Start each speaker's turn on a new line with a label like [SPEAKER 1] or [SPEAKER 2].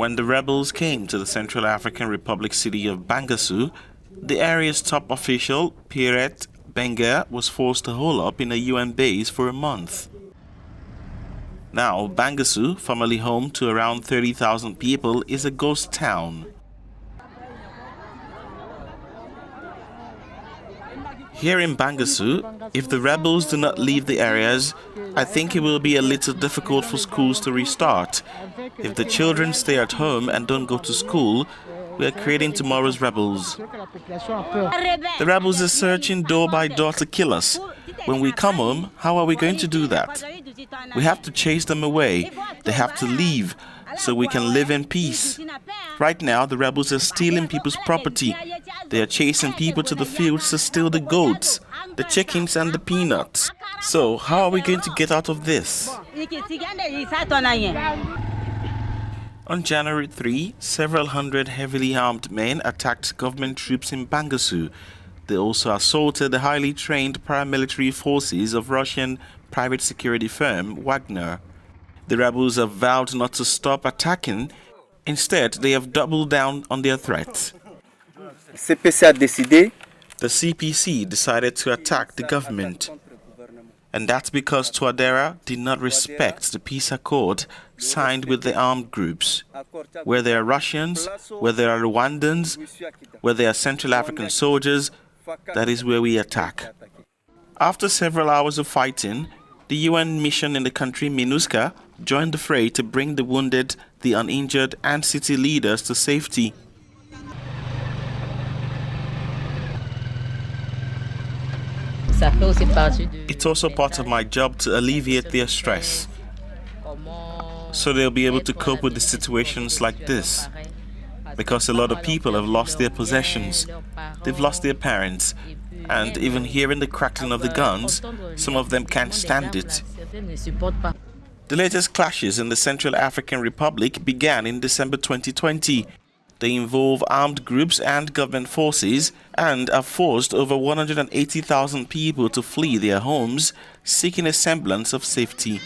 [SPEAKER 1] When the rebels came to the Central African Republic city of Bangassou, the area's top official, Pierrette Benguere, was forced to hole up in a UN base for a month. Now, Bangassou, formerly home to around 30,000 people, is a ghost town. Here in Bangassou, if the rebels do not leave the areas, I think it will be a little difficult for schools to restart. If the children stay at home and don't go to school, we are creating tomorrow's rebels. The rebels are searching door by door to kill us. When we come home, how are we going to do that? We have to chase them away. They have to leave so we can live in peace. Right now, the rebels are stealing people's property. They are chasing people to the fields to steal the goats, the chickens and the peanuts. So, how are we going to get out of this? On January 3, several hundred heavily armed men attacked government troops in Bangassou. They also assaulted the highly trained paramilitary forces of Russian private security firm Wagner. The rebels have vowed not to stop attacking. Instead, they have doubled down on their threats. The CPC decided to attack the government. And that's because Touadéra did not respect the peace accord signed with the armed groups. Where there are Russians, where there are Rwandans, where there are Central African soldiers, that is where we attack. After several hours of fighting, the UN mission in the country, MINUSCA, joined the fray to bring the wounded, the uninjured, and city leaders to safety. It's also part of my job to alleviate their stress, so they'll be able to cope with the situations like this. Because a lot of people have lost their possessions, they've lost their parents, and even hearing the crackling of the guns, some of them can't stand it. The latest clashes in the Central African Republic began in December 2020. They involve armed groups and government forces and have forced over 180,000 people to flee their homes, seeking a semblance of safety.